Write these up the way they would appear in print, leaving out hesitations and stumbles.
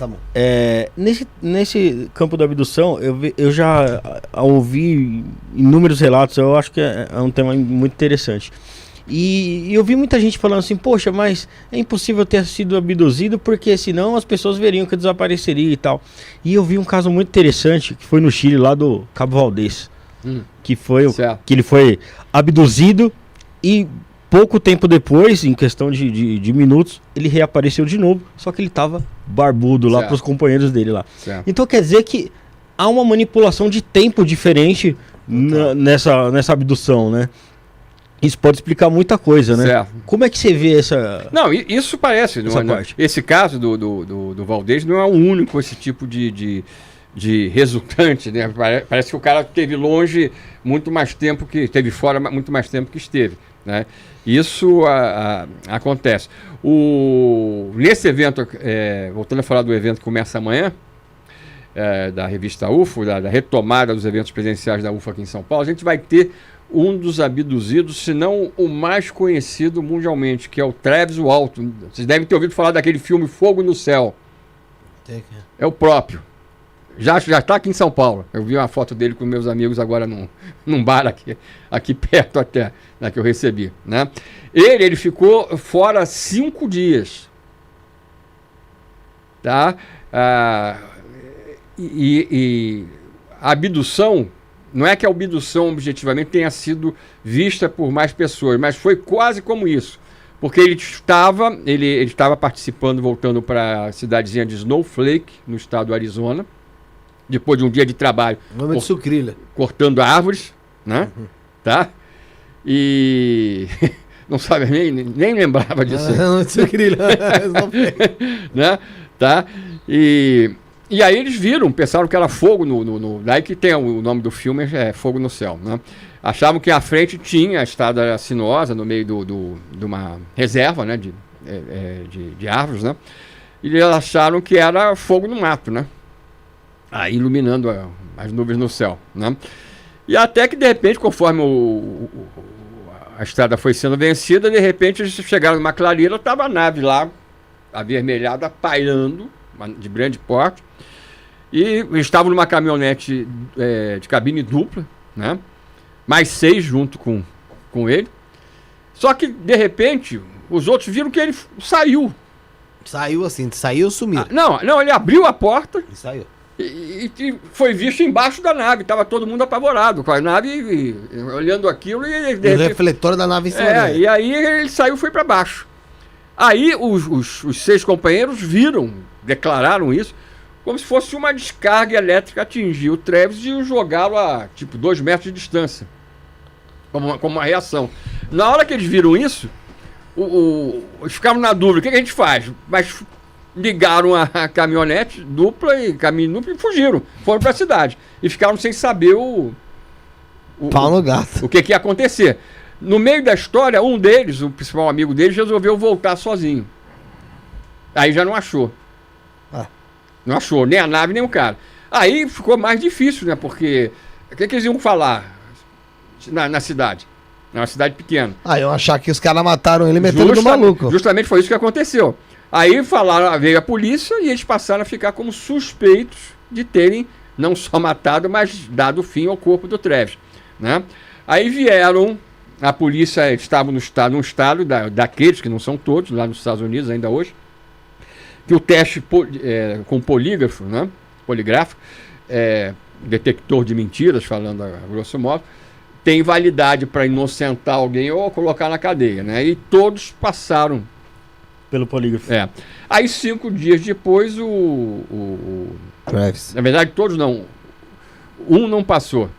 tá bom. Nesse campo da abdução, eu já ouvi inúmeros relatos, eu acho que é um tema muito interessante. E eu vi muita gente falando assim, poxa, mas é impossível ter sido abduzido porque senão as pessoas veriam que eu desapareceria e tal. E eu vi um caso muito interessante que foi no Chile, lá do Cabo Valdez, que ele foi abduzido e pouco tempo depois, em questão de minutos, ele reapareceu de novo, só que ele tava barbudo lá para os companheiros dele lá. Certo. Então quer dizer que há uma manipulação de tempo diferente nessa abdução, né? Isso pode explicar muita coisa, né? Certo. Como é que você vê essa... Não, isso parece. Esse caso do Valdez não é o único esse tipo de resultante, né? Parece que o cara esteve longe muito mais tempo que... Esteve fora muito mais tempo que esteve, né? Isso acontece. Nesse evento, voltando a falar do evento que começa amanhã, da revista UFO, da retomada dos eventos presenciais da UFO aqui em São Paulo, a gente vai ter um dos abduzidos, se não o mais conhecido mundialmente, que é o Travis Walton. Vocês devem ter ouvido falar daquele filme Fogo no Céu. É o próprio. Já está aqui em São Paulo. Eu vi uma foto dele com meus amigos agora num bar aqui perto até, né, que eu recebi, né? Ele ficou fora 5 dias. Tá? E a abdução, não é que a abdução objetivamente tenha sido vista por mais pessoas, mas foi quase como isso. Porque ele estava participando, voltando para a cidadezinha de Snowflake, no estado do Arizona, depois de um dia de trabalho. Nome de sucrilha. Cortando árvores, né? Tá? E não sabe, nem lembrava disso. Nome de sucrilha. Né? Tá? E aí eles pensaram que era fogo daí que tem o nome do filme, é Fogo no Céu, né? Achavam que à frente tinha a estrada sinuosa no meio de uma reserva, né? De árvores, né? E eles acharam que era fogo no mato, né? Aí iluminando as nuvens no céu, né? E até que de repente, conforme a estrada foi sendo vencida, de repente eles chegaram numa clareira, estava a nave lá, avermelhada, pairando, de grande porte, e estavam numa caminhonete de cabine dupla, né? Mais 6 junto com ele. Só que, de repente, os outros viram que ele saiu. Saiu assim, saiu ou sumiu? Não, ele abriu a porta e saiu. E foi visto embaixo da nave, estava todo mundo apavorado com a nave, olhando aquilo e... O refletor da nave em cima dele. E aí ele saiu e foi para baixo. Aí os 6 companheiros declararam isso, como se fosse uma descarga elétrica atingir o Travis e jogá-lo a, 2 metros de distância, como uma reação. Na hora que eles viram isso, eles ficaram na dúvida, o que a gente faz? Mas ligaram a caminhonete dupla e caminho duplo e fugiram, foram para a cidade. E ficaram sem saber pau no gato. O que ia acontecer. No meio da história, um deles, o principal amigo deles, resolveu voltar sozinho. Aí já não achou. Não achou, nem a nave, nem o cara. Aí ficou mais difícil, né? Porque o que eles iam falar na cidade? Uma cidade pequena. Eu achar que os caras mataram ele metendo no maluco. Justamente foi isso que aconteceu. Aí veio a polícia e eles passaram a ficar como suspeitos de terem não só matado, mas dado fim ao corpo do Travis, né? Aí vieram, a polícia estava num estado daqueles, que não são todos, lá nos Estados Unidos ainda hoje, que o teste com polígrafo, né? Poligráfico, detector de mentiras, falando a grosso modo, tem validade para inocentar alguém ou colocar na cadeia, né? E todos passaram pelo polígrafo. Aí 5 dias depois Travis. Na verdade todos não. Um não passou.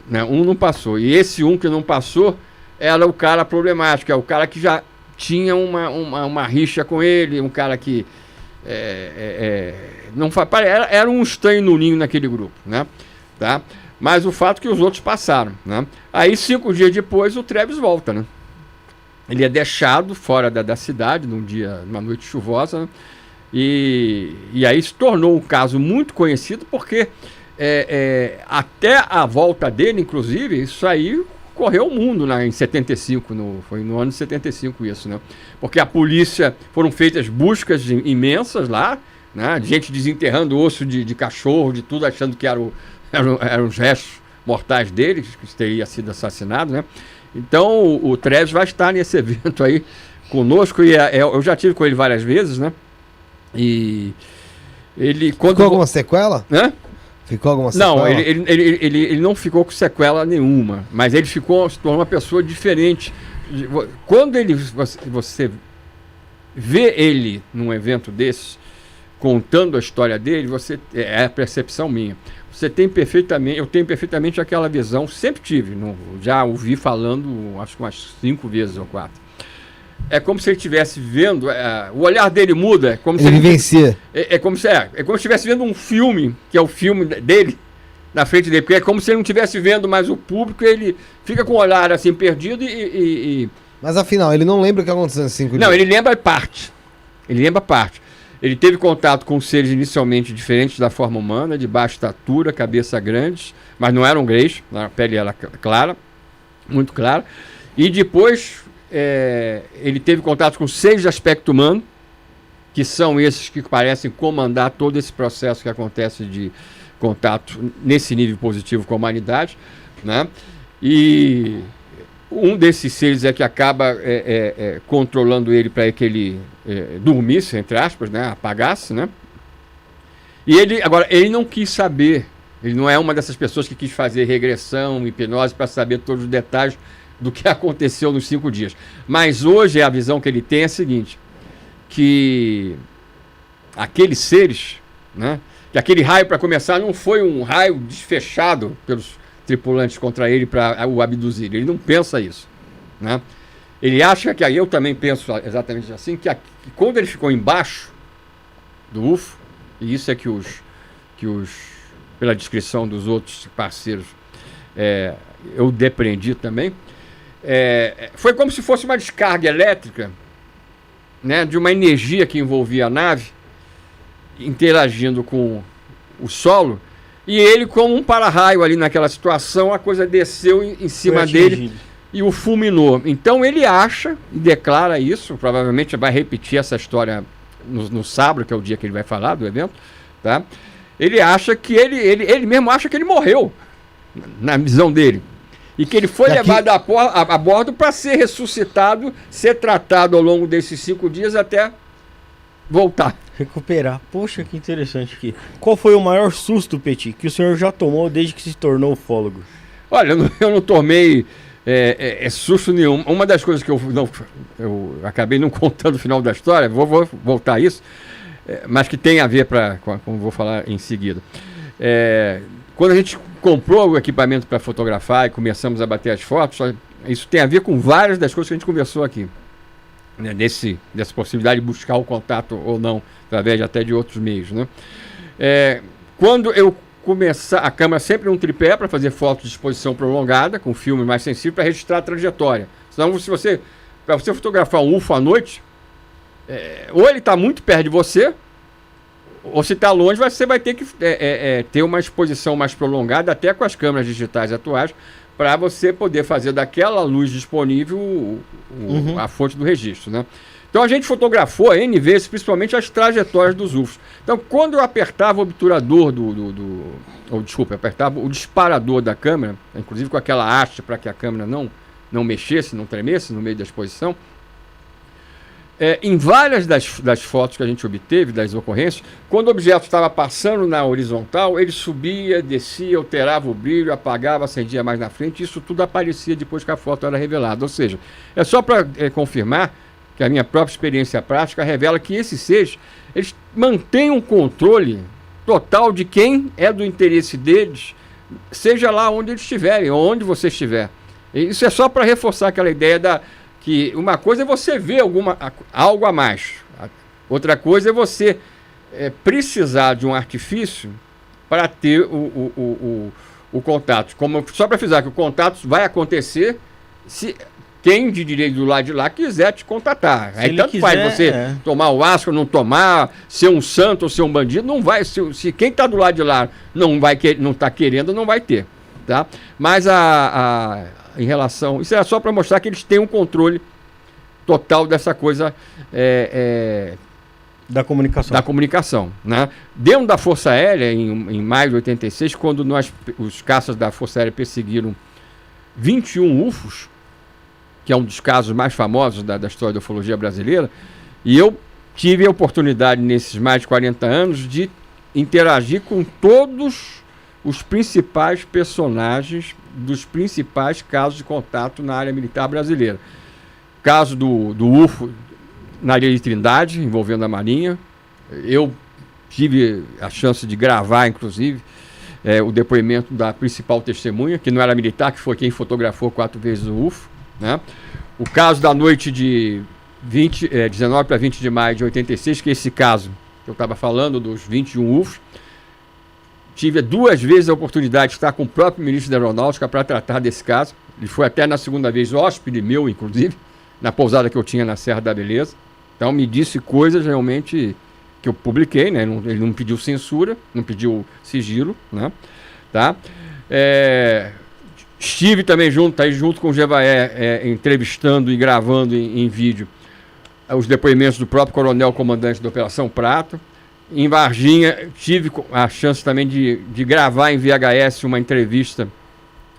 Né? Um não passou. E esse que não passou era o cara problemático, é o cara que já tinha uma rixa com ele, um cara que era um estranho no ninho naquele grupo, né? Tá? Mas o fato é que os outros passaram, né? Aí 5 dias depois o Travis volta, né? Ele é deixado fora da cidade numa noite chuvosa, né? E aí se tornou um caso muito conhecido porque até a volta dele, inclusive, isso aí correu o mundo, né, em 75, foi no ano de 75 isso, né? Porque a polícia, foram feitas buscas imensas lá, né? Gente desenterrando osso de cachorro, de tudo, achando que eram os restos mortais dele, que teria sido assassinado, né? Então o Treves vai estar nesse evento aí conosco, e eu já tive com ele várias vezes, né? E ele... Ficou alguma sequela? Hã? Ficou alguma sequela? Não, ele não ficou com sequela nenhuma, mas ele se tornou uma pessoa diferente. Quando você vê ele num evento desse, contando a história dele, é a percepção minha. Eu tenho perfeitamente aquela visão, sempre tive, já ouvi falando, acho que umas 5 vezes ou 4. É como se ele estivesse vendo, o olhar dele muda. É como ele vivencia. É como se estivesse vendo um filme, que é o filme dele, na frente dele, porque é como se ele não estivesse vendo mais o público, ele fica com o olhar assim perdido Mas afinal, ele não lembra o que aconteceu em 5 dias? Não, ele lembra parte. Ele teve contato com seres inicialmente diferentes da forma humana, de baixa estatura, cabeça grande, mas não eram greys, a pele era clara, muito clara. E depois ele teve contato com seres de aspecto humano, que são esses que parecem comandar todo esse processo que acontece de contato nesse nível positivo com a humanidade, né? E um desses seres é que acaba controlando ele para que ele dormisse, entre aspas, né? Apagasse, né? E ele não quis saber, ele não é uma dessas pessoas que quis fazer regressão, hipnose para saber todos os detalhes do que aconteceu nos 5 dias. Mas hoje a visão que ele tem é a seguinte, que aqueles seres, né? Que aquele raio, para começar, não foi um raio desfechado pelos tripulantes contra ele para o abduzir. Ele não pensa isso, né? Ele acha que, aí eu também penso exatamente assim, que quando ele ficou embaixo do UFO, e isso é que pela descrição dos outros parceiros, eu depreendi também, foi como se fosse uma descarga elétrica, né, de uma energia que envolvia a nave, interagindo com o solo, e ele, como um para-raio ali naquela situação, a coisa desceu em cima dele e o fulminou. Então ele acha e declara isso, provavelmente vai repetir essa história no sábado, que é o dia que ele vai falar do evento, tá? Ele acha que ele mesmo acha que ele morreu, na visão dele, e que ele foi levado a bordo para ser ressuscitado, ser tratado ao longo desses 5 dias até voltar. Recuperar. Poxa, que interessante aqui. Qual foi o maior susto, Petit, que o senhor já tomou desde que se tornou ufólogo? Olha, eu não tomei susto nenhum. Uma das coisas que eu acabei não contando o final da história, vou voltar a isso, mas que tem a ver como vou falar em seguida. Quando a gente comprou o equipamento para fotografar e começamos a bater as fotos, isso tem a ver com várias das coisas que a gente conversou aqui, né, dessa possibilidade de buscar o contato ou não, através até de outros meios, né? Quando eu começar, a câmera sempre um tripé para fazer fotos de exposição prolongada, com filme mais sensível, para registrar a trajetória. Senão, para você fotografar um UFO à noite, ou ele está muito perto de você, ou se está longe, você vai ter que ter uma exposição mais prolongada, até com as câmeras digitais atuais, para você poder fazer daquela luz disponível a fonte do registro, né? Então a gente fotografou N vezes, principalmente as trajetórias dos UFOs. Então quando eu apertava o obturador apertava o disparador da câmera, inclusive com aquela haste para que a câmera não mexesse, não tremesse no meio da exposição, em várias das fotos que a gente obteve, das ocorrências, quando o objeto estava passando na horizontal, ele subia, descia, alterava o brilho, apagava, acendia mais na frente, isso tudo aparecia depois que a foto era revelada. Ou seja, é só para confirmar que a minha própria experiência prática revela que esses seres, eles mantêm um controle total de quem é do interesse deles, seja lá onde eles estiverem, ou onde você estiver. Isso é só para reforçar aquela ideia que uma coisa é você ver algo a mais, outra coisa é você precisar de um artifício para ter o contato. Só para frisar que o contato vai acontecer se quem de direito do lado de lá quiser te contatar. Aí tanto faz você tomar o asco, não tomar, ser um santo ou ser um bandido, não vai. Se quem está do lado de lá não está querendo, não vai ter. Tá? Mas em relação... Isso é só para mostrar que eles têm um controle total dessa coisa Da comunicação. Da comunicação, né? Dentro da Força Aérea, em maio de 86, quando os caças da Força Aérea perseguiram 21 UFOs, que é um dos casos mais famosos da história da ufologia brasileira, e eu tive a oportunidade, nesses mais de 40 anos, de interagir com todos os principais personagens dos principais casos de contato na área militar brasileira. Caso do UFO na Ilha de Trindade, envolvendo a Marinha. Eu tive a chance de gravar, inclusive, o depoimento da principal testemunha, que não era militar, que foi quem fotografou 4 vezes o UFO, né? O caso da noite de 19 para 20 de maio de 86, que é esse caso que eu estava falando, dos 21 UFOs, tive 2 vezes a oportunidade de estar com o próprio ministro da Aeronáutica para tratar desse caso. Ele foi até na segunda vez hóspede meu, inclusive, na pousada que eu tinha na Serra da Beleza. Então me disse coisas realmente que eu publiquei, né? Ele não pediu censura, não pediu sigilo, né? Tá? Estive também junto com o Jevaé, entrevistando e gravando em vídeo os depoimentos do próprio coronel comandante da Operação Prato. Em Varginha, tive a chance também de gravar em VHS uma entrevista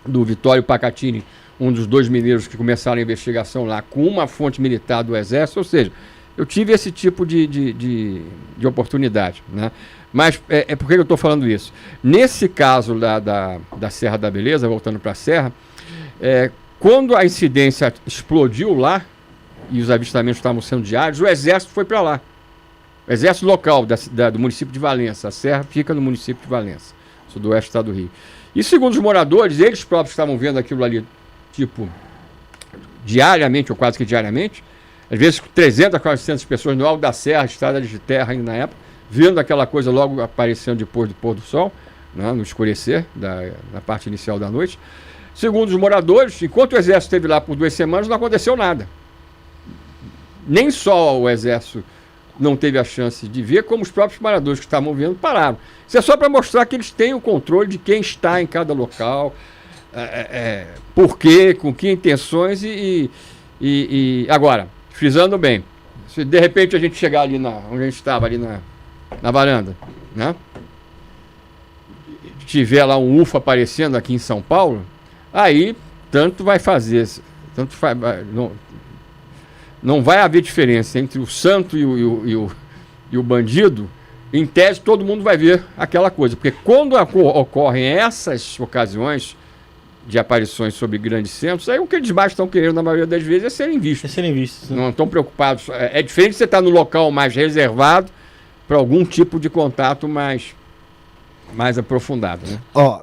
do Vitório Pacatini, um dos 2 mineiros que começaram a investigação lá, com uma fonte militar do Exército. Ou seja, eu tive esse tipo de oportunidade, né? Mas por que eu estou falando isso? Nesse caso da Serra da Beleza, voltando para a Serra, quando a incidência explodiu lá, e os avistamentos estavam sendo diários, o Exército foi para lá. O Exército local do município de Valença. A Serra fica no município de Valença, sudoeste do estado do Rio. E segundo os moradores, eles próprios estavam vendo aquilo ali, tipo, diariamente, ou quase que diariamente, às vezes 300 a 400 pessoas no alto da serra, estrada de terra ainda na época, vendo aquela coisa logo aparecendo depois do pôr do sol, né, no escurecer, na parte inicial da noite. Segundo os moradores, enquanto o Exército esteve lá por 2 semanas, não aconteceu nada. Nem só o Exército não teve a chance de ver, como os próprios moradores que estavam vendo pararam. Isso é só para mostrar que eles têm o controle de quem está em cada local, por quê, com que intenções e agora, frisando bem, se de repente a gente chegar ali onde a gente estava, ali na varanda, né? Tiver lá um UFO aparecendo aqui em São Paulo, aí tanto vai fazer, não vai haver diferença entre o santo e o bandido. Em tese, todo mundo vai ver aquela coisa. Porque quando ocorrem essas ocasiões de aparições sobre grandes centros, aí o que eles mais estão querendo, na maioria das vezes, é serem vistos. Não estão preocupados. É diferente de você estar no local mais reservado para algum tipo de contato mais aprofundado, né? Ó,